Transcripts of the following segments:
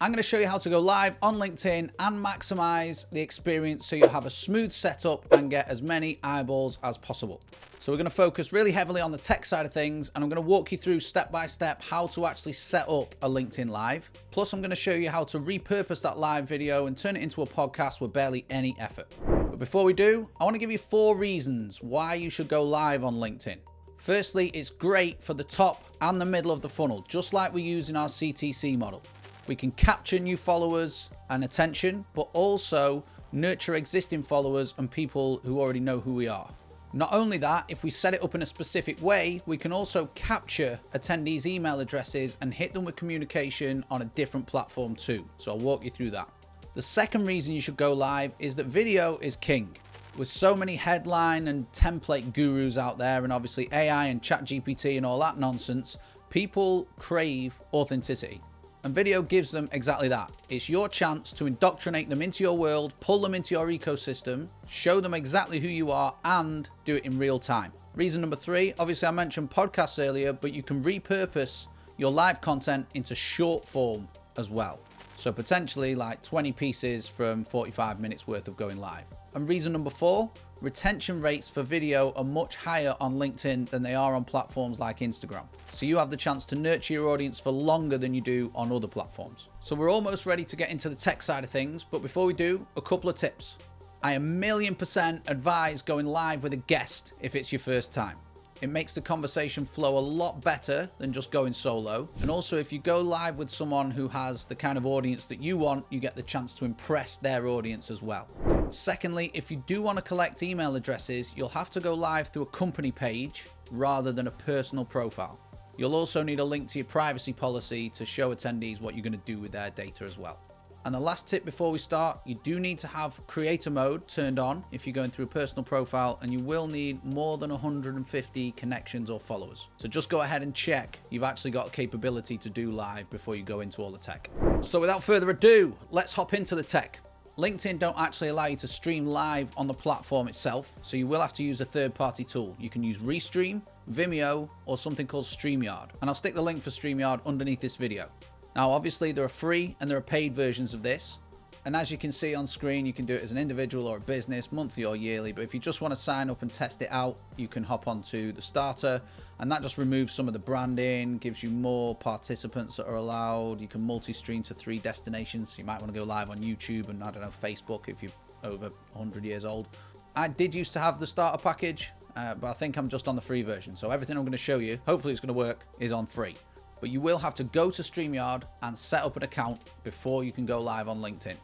I'm going to show you how to go live on LinkedIn and maximize the experience so you have a smooth setup and get as many eyeballs as possible. So we're going to focus really heavily on the tech side of things, and I'm going to walk you through step by step how to actually set up a LinkedIn Live. Plus, I'm going to show you how to repurpose that live video and turn it into a podcast with barely any effort. But before we do, I want to give you 4 reasons why you should go live on LinkedIn. Firstly, it's great for the top and the middle of the funnel, just like we use in our CTC model. We can capture new followers and attention, but also nurture existing followers and people who already know who we are. Not only that, if we set it up in a specific way, we can also capture attendees' email addresses and hit them with communication on a different platform too. So I'll walk you through that. The second reason you should go live is that video is king. With so many headline and template gurus out there, and obviously AI and ChatGPT and all that nonsense, people crave authenticity. And video gives them exactly that. It's your chance to indoctrinate them into your world, pull them into your ecosystem, show them exactly who you are, and do it in real time. Reason number 3, obviously I mentioned podcasts earlier, but you can repurpose your live content into short form as well. So potentially like 20 pieces from 45 minutes worth of going live. And reason number 4, retention rates for video are much higher on LinkedIn than they are on platforms like Instagram. So you have the chance to nurture your audience for longer than you do on other platforms. So we're almost ready to get into the tech side of things, but before we do, a couple of tips. I 1,000,000% advise going live with a guest if it's your first time. It makes the conversation flow a lot better than just going solo. And also, if you go live with someone who has the kind of audience that you want, you get the chance to impress their audience as well. Secondly, if you do want to collect email addresses, you'll have to go live through a company page rather than a personal profile. You'll also need a link to your privacy policy to show attendees what you're going to do with their data as well. And the last tip before we start, you do need to have creator mode turned on if you're going through a personal profile, and you will need more than 150 connections or followers. So just go ahead and check you've actually got capability to do live before you go into all the tech. So without further ado, let's hop into the tech. LinkedIn don't actually allow you to stream live on the platform itself, so you will have to use a third-party tool. You can use Restream, Vimeo, or something called Streamyard. And I'll stick the link for Streamyard underneath this video. Now, obviously, there are free and there are paid versions of this. And as you can see on screen, you can do it as an individual or a business, monthly or yearly. But if you just want to sign up and test it out, you can hop onto the starter. And that just removes some of the branding, gives you more participants that are allowed. You can multi-stream to 3 destinations. So you might want to go live on YouTube and, I don't know, Facebook if you're over 100 years old. I did used to have the starter package, but I think I'm just on the free version. So everything I'm going to show you, hopefully it's going to work, is on free. But you will have to go to Streamyard and set up an account before you can go live on LinkedIn.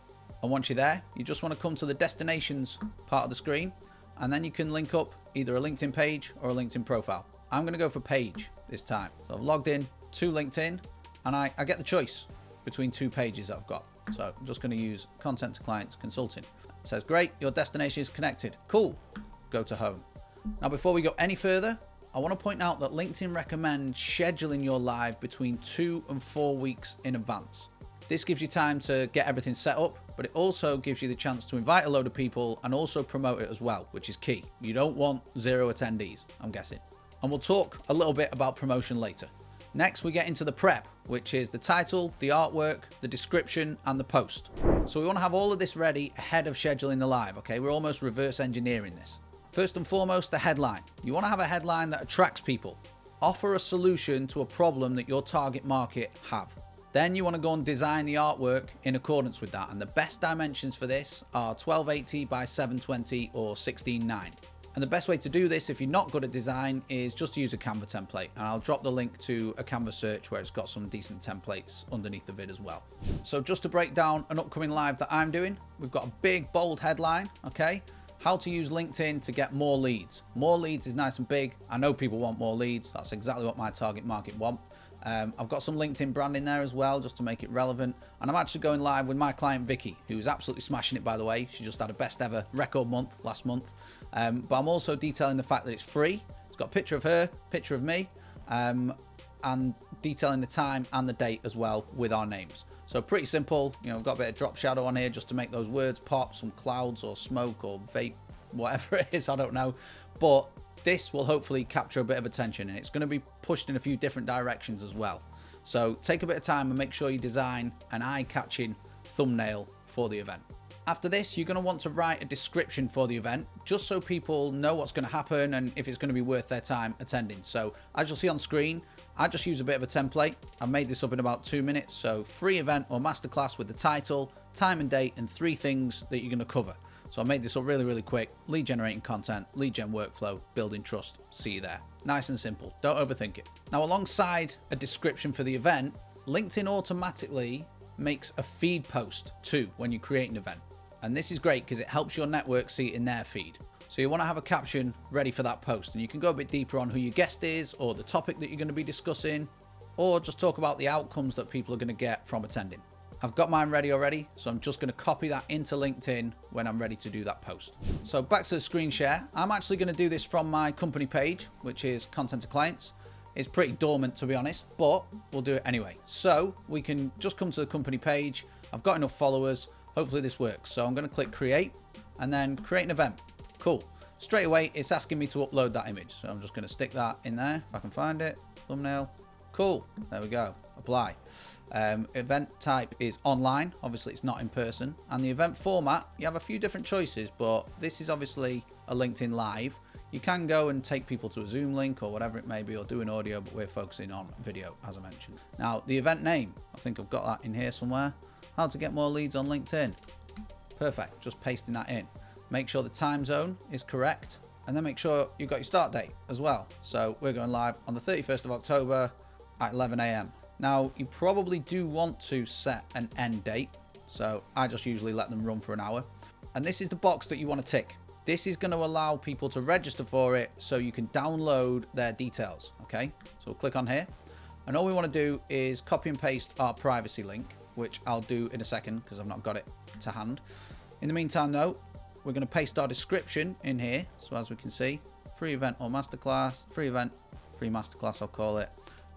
And once you're there, you just want to come to the destinations part of the screen, and then you can link up either a LinkedIn page or a LinkedIn profile. I'm going to go for page this time. So I've logged in to LinkedIn, and I get the choice between 2 pages that I've got. So I'm just going to use content to clients consulting. It says, great, your destination is connected. Cool. Go to home. Now, before we go any further, I want to point out that LinkedIn recommends scheduling your live between 2 and 4 weeks in advance. This gives you time to get everything set up, but it also gives you the chance to invite a load of people and also promote it as well, which is key. You don't want 0 attendees, I'm guessing. And we'll talk a little bit about promotion later. Next, we get into the prep, which is the title, the artwork, the description, and the post. So we want to have all of this ready ahead of scheduling the live, okay? We're almost reverse engineering this. First and foremost, the headline. You want to have a headline that attracts people. Offer a solution to a problem that your target market have. Then you want to go and design the artwork in accordance with that. And the best dimensions for this are 1280 by 720 or 16:9. And the best way to do this, if you're not good at design, is just to use a Canva template. And I'll drop the link to a Canva search where it's got some decent templates underneath the vid as well. So just to break down an upcoming live that I'm doing, we've got a big, bold headline, okay? How to use LinkedIn to get more leads. More leads is nice and big. I know people want more leads. That's exactly what my target market want. I've got some LinkedIn brand in there as well, just to make it relevant. And I'm actually going live with my client, Vicky, who's absolutely smashing it, by the way. She just had a best ever record month last month. But I'm also detailing the fact that it's free. It's got a picture of her, picture of me, and detailing the time and the date as well with our names. So pretty simple. You know, I've got a bit of drop shadow on here just to make those words pop, some clouds or smoke or vape, whatever it is, I don't know. But this will hopefully capture a bit of attention, and it's going to be pushed in a few different directions as well. So take a bit of time and make sure you design an eye-catching thumbnail for the event. After this, you're going to want to write a description for the event, just so people know what's going to happen and if it's going to be worth their time attending. So as you'll see on screen, I just use a bit of a template. I made this up in about 2 minutes. So free event or masterclass with the title, time and date, and 3 things that you're going to cover. So I made this up really quick. Lead generating content, lead gen workflow, building trust. See you there. Nice and simple. Don't overthink it. Now, alongside a description for the event, LinkedIn automatically makes a feed post too when you create an event. And this is great because it helps your network see it in their feed. So you want to have a caption ready for that post, and you can go a bit deeper on who your guest is or the topic that you're going to be discussing, or just talk about the outcomes that people are going to get from attending. I've got mine ready already, so I'm just going to copy that into LinkedIn when I'm ready to do that post. So back to the screen share. I'm actually going to do this from my company page, which is Content to Clients. It's pretty dormant, to be honest, but we'll do it anyway. So we can just come to the company page. I've got enough followers. Hopefully this works. So I'm going to click create and then create an event. Cool. Straight away, it's asking me to upload that image. So I'm just going to stick that in there if I can find it. Thumbnail. Cool. There we go. Apply. Event type is online. Obviously, it's not in person. And the event format, you have a few different choices, but this is obviously a LinkedIn Live. You can go and take people to a Zoom link or whatever it may be, or do an audio, but we're focusing on video, as I mentioned. Now, the event name, I think I've got that in here somewhere. How to get more leads on LinkedIn. Perfect. Just pasting that in. Make sure the time zone is correct, and then make sure you've got your start date as well. So we're going live on the 31st of October at 11 a.m. Now, you probably do want to set an end date. So I just usually let them run for an hour. And this is the box that you want to tick. This is going to allow people to register for it so you can download their details. Okay, so we'll click on here. And all we want to do is copy and paste our privacy link, which I'll do in a second because I've not got it to hand. In the meantime, though, we're going to paste our description in here. So as we can see, free event or masterclass, free event, free masterclass, I'll call it.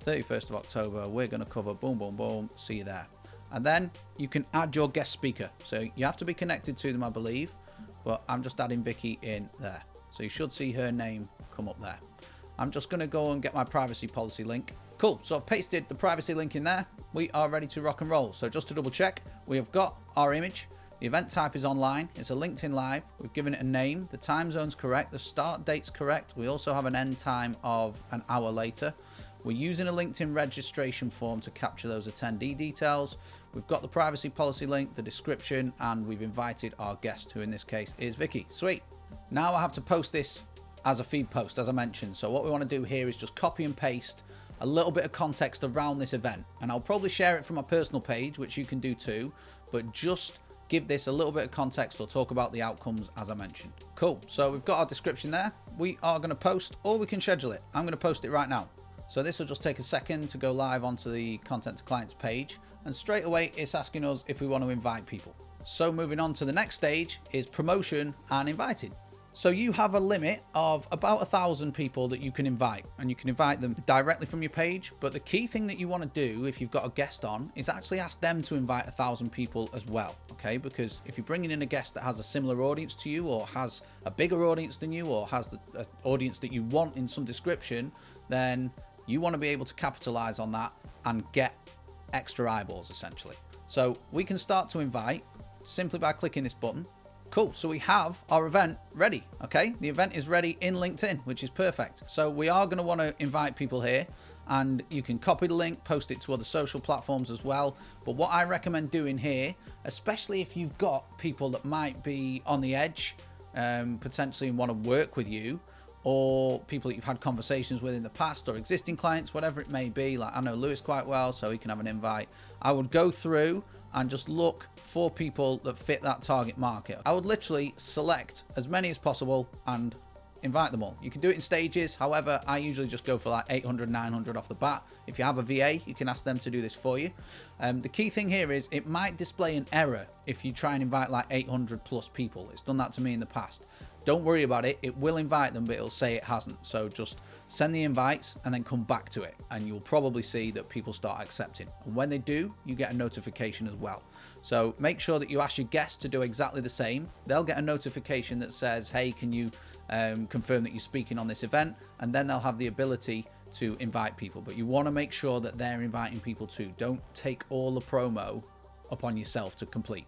31st of October, we're going to cover boom, boom, boom. See you there. And then you can add your guest speaker. So you have to be connected to them, I believe, but I'm just adding Vicky in there. So you should see her name come up there. I'm just going to go and get my privacy policy link. Cool. So I've pasted the privacy link in there. We are ready to rock and roll. So just to double check, we have got our image. The event type is online. It's a LinkedIn Live. We've given it a name. The time zone's correct. The start date's correct. We also have an end time of an hour later. We're using a LinkedIn registration form to capture those attendee details. We've got the privacy policy link, the description, and we've invited our guest, who in this case is Vicky. Sweet. Now I have to post this as a feed post, as I mentioned. So what we want to do here is just copy and paste a little bit of context around this event. And I'll probably share it from my personal page, which you can do too, but just give this a little bit of context or talk about the outcomes as I mentioned. Cool. So we've got our description there. We are going to post, or we can schedule it. I'm going to post it right now. So this will just take a second to go live onto the Content to Clients page. And straight away, it's asking us if we want to invite people. So moving on to the next stage is promotion and inviting. So you have a limit of about 1,000 people that you can invite, and you can invite them directly from your page. But the key thing that you want to do if you've got a guest on is actually ask them to invite 1,000 people as well. Okay, because if you're bringing in a guest that has a similar audience to you, or has a bigger audience than you, or has the audience that you want in some description, then you want to be able to capitalize on that and get extra eyeballs essentially. So we can start to invite simply by clicking this button. Cool, so we have our event ready, okay? The event is ready in LinkedIn, which is perfect. So we are gonna wanna invite people here, and you can copy the link, post it to other social platforms as well. But what I recommend doing here, especially if you've got people that might be on the edge, potentially and wanna work with you, or people that you've had conversations with in the past, or existing clients, whatever it may be. Like I know Lewis quite well, so he can have an invite. I would go through and just look for people that fit that target market. I would literally select as many as possible and invite them all. You can do it in stages. However, I usually just go for like 800, 900 off the bat. If you have a VA, you can ask them to do this for you. The key thing here is it might display an error if you try and invite like 800 plus people. It's done that to me in the past. Don't worry about it. It will invite them, but it'll say it hasn't. So just send the invites and then come back to it, and you'll probably see that people start accepting. And when they do, you get a notification as well. So make sure that you ask your guests to do exactly the same. They'll get a notification that says, hey, can you confirm that you're speaking on this event? And then they'll have the ability to invite people, but you want to make sure that they're inviting people too. Don't take all the promo upon yourself to complete.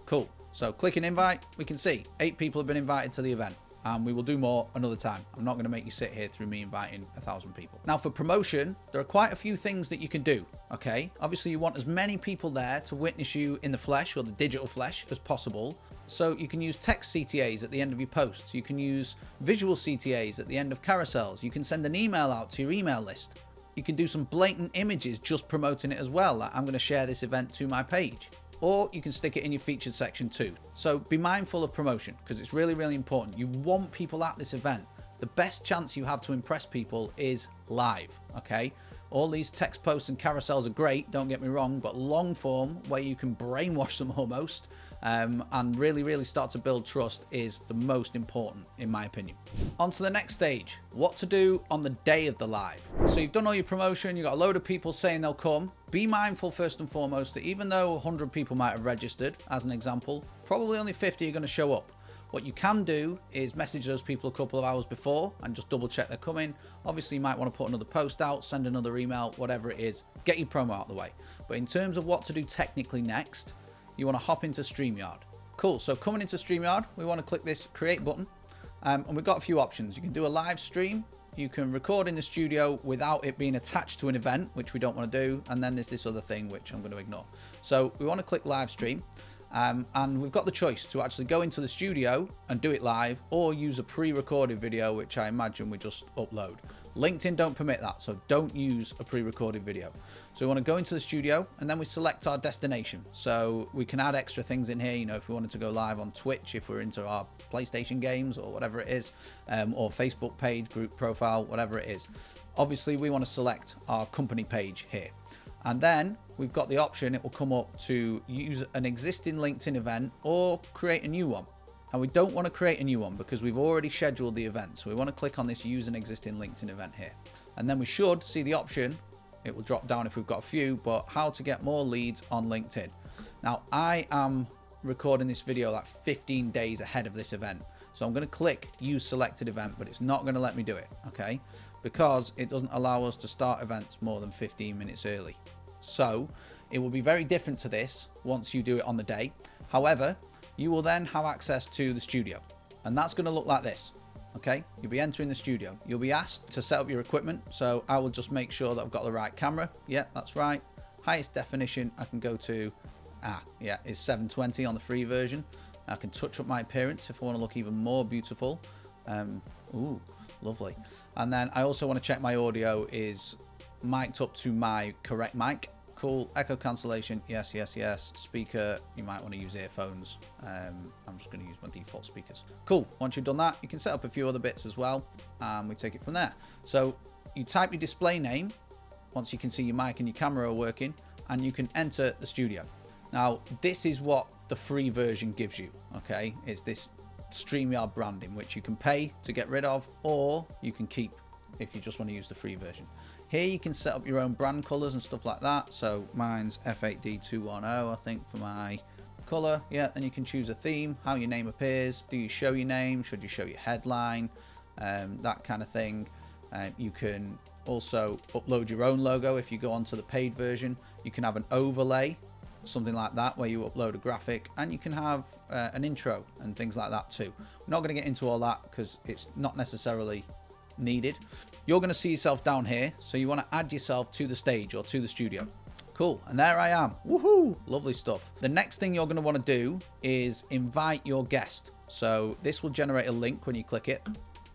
Cool. So clicking invite, we can see 8 people have been invited to the event, and we will do more another time. I'm not going to make you sit here through me inviting 1,000 people. Now for promotion, there are quite a few things that you can do. Okay. Obviously you want as many people there to witness you in the flesh or the digital flesh as possible. So you can use text CTAs at the end of your posts. You can use visual CTAs at the end of carousels. You can send an email out to your email list. You can do some blatant images just promoting it as well. Like, I'm going to share this event to my page. Or you can stick it in your featured section too. So be mindful of promotion because it's really, really important. You want people at this event. The best chance you have to impress people is live, okay? All these text posts and carousels are great, don't get me wrong, but long form, where you can brainwash them almost, and really, really start to build trust is the most important, in my opinion. On to the next stage, what to do on the day of the live. So you've done all your promotion, you've got a load of people saying they'll come. Be mindful first and foremost that even though 100 people might have registered, as an example, probably only 50 are going to show up. What you can do is message those people a couple of hours before and just double check they're coming. Obviously you might want to put another post out, send another email, whatever it is, get your promo out of the way. But in terms of what to do technically next, you want to hop into Streamyard. Cool, so coming into Streamyard, we want to click this create button, and we've got a few options. You can do a live stream, you can record in the studio without it being attached to an event, which we don't want to do, and then there's this other thing which I'm going to ignore. So we want to click live stream. And we've got the choice to actually go into the studio and do it live, or use a pre-recorded video, which I imagine we just upload. LinkedIn don't permit that, so don't use a pre-recorded video. So we want to go into the studio and then we select our destination. So we can add extra things in here, you know, if we wanted to go live on Twitch, if we're into our PlayStation games or whatever it is, or Facebook page, group profile, whatever it is. Obviously we want to select our company page here. And then we've got the option, it will come up to use an existing LinkedIn event or create a new one. And we don't want to create a new one because we've already scheduled the event. So we want to click on this use an existing LinkedIn event here. And then we should see the option, it will drop down if we've got a few, but how to get more leads on LinkedIn. Now I am recording this video like 15 days ahead of this event. So I'm going to click use selected event, but it's not going to let me do it, okay? Because it doesn't allow us to start events more than 15 minutes early. So it will be very different to this once you do it on the day. However, you will then have access to the studio, and that's going to look like this. Okay, you'll be entering the studio. You'll be asked to set up your equipment. So I will just make sure that I've got the right camera. Yeah, that's right. Highest definition I can go to, is 720 on the free version. I can touch up my appearance if I want to look even more beautiful. Ooh, lovely. And then I also want to check my audio is mic'd up to my correct mic. Cool. Echo cancellation, yes, yes, yes. Speaker, you might want to use earphones. I'm just going to use my default speakers. Cool. Once you've done that, you can set up a few other bits as well, and we take it from there. So you type your display name once you can see your mic and your camera are working, and you can enter the studio. Now, this is what the free version gives you, okay? It's this Streamyard branding, which you can pay to get rid of, or you can keep if you just want to use the free version. Here you can set up your own brand colors and stuff like that. So mine's F8D210, I think, for my color. Yeah, and you can choose a theme, how your name appears. Do you show your name? Should you show your headline? That kind of thing. You can also upload your own logo if you go onto the paid version. You can have an overlay, something like that, where you upload a graphic, and you can have an intro and things like that too. We're not going to get into all that because it's not necessarily needed. You're going to see yourself down here, so you want to add yourself to the stage or to the studio. Cool, and there I am. Woohoo, lovely stuff. The next thing you're going to want to do is invite your guest. So this will generate a link when you click it.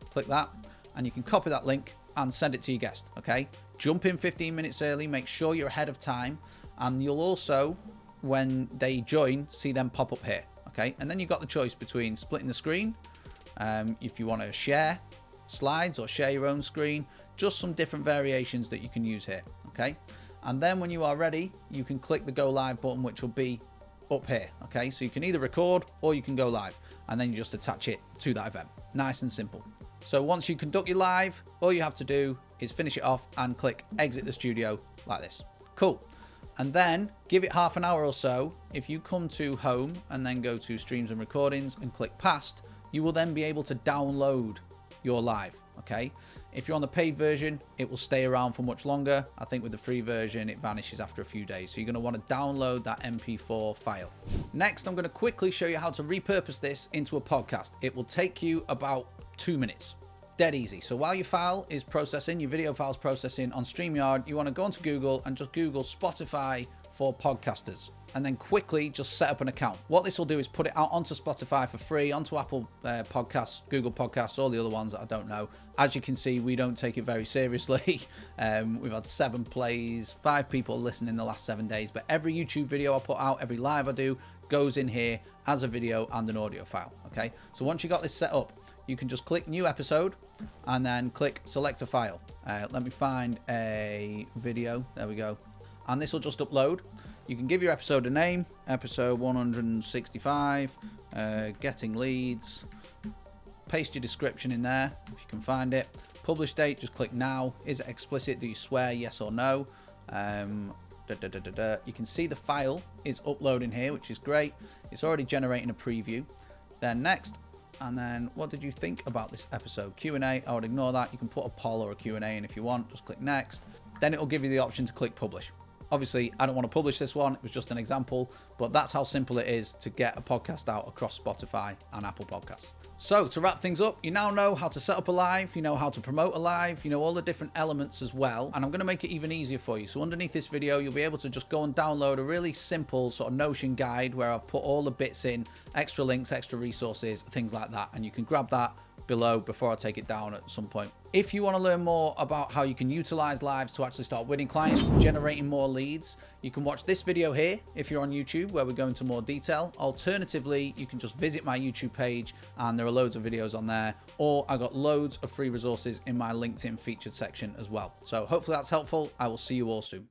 Click that, and you can copy that link and send it to your guest. Okay, jump in 15 minutes early, make sure you're ahead of time, and you'll also, when they join, see them pop up here. Okay, and then you've got the choice between splitting the screen, if you want to share slides or share your own screen, just some different variations that you can use here. Okay, and then when you are ready, you can click the go live button, which will be up here. Okay, so you can either record or you can go live, and then you just attach it to that event. Nice and simple. So once you conduct your live, all you have to do is finish it off and click exit the studio like this. Cool. And then give it half an hour or so. If you come to home and then go to streams and recordings and click past, you will then be able to download you're live, okay? If you're on the paid version, it will stay around for much longer. I think with the free version, it vanishes after a few days. So you're going to want to download that MP4 file. Next, I'm going to quickly show you how to repurpose this into a podcast. It will take you about 2 minutes. Dead easy. So while your file is processing, your video file's processing on Streamyard, you want to go onto Google and just Google Spotify for podcasters, and then quickly just set up an account. What this will do is put it out onto Spotify for free, onto Apple Podcasts, Google Podcasts, all the other ones that I don't know. As you can see, we don't take it very seriously. We've had 7 plays, 5 people listen in the last 7 days, but every YouTube video I put out, every live I do, goes in here as a video and an audio file, okay? So once you got this set up, you can just click new episode and then click select a file. Let me find a video. There we go. And this will just upload. You can give your episode a name, episode 165, getting leads. Paste your description in there if you can find it. Publish date, just click now. Is it explicit? Do you swear? Yes or no? You can see the file is uploading here, which is great. It's already generating a preview. Then next, and then what did you think about this episode? Q&A, I would ignore that. You can put a poll or a Q&A in if you want. Just click next. Then it will give you the option to click publish. Obviously, I don't want to publish this one. It was just an example, but that's how simple it is to get a podcast out across Spotify and Apple Podcasts. So to wrap things up, you now know how to set up a live, you know how to promote a live, you know all the different elements as well. And I'm going to make it even easier for you. So underneath this video, you'll be able to just go and download a really simple sort of Notion guide where I've put all the bits in, extra links, extra resources, things like that. And you can grab that below before I take it down at some point. If you want to learn more about how you can utilize lives to actually start winning clients, generating more leads, you can watch this video here if you're on YouTube, where we go into more detail. Alternatively, you can just visit my YouTube page and there are loads of videos on there, or I got loads of free resources in my LinkedIn featured section as well. So hopefully that's helpful. I will see you all soon.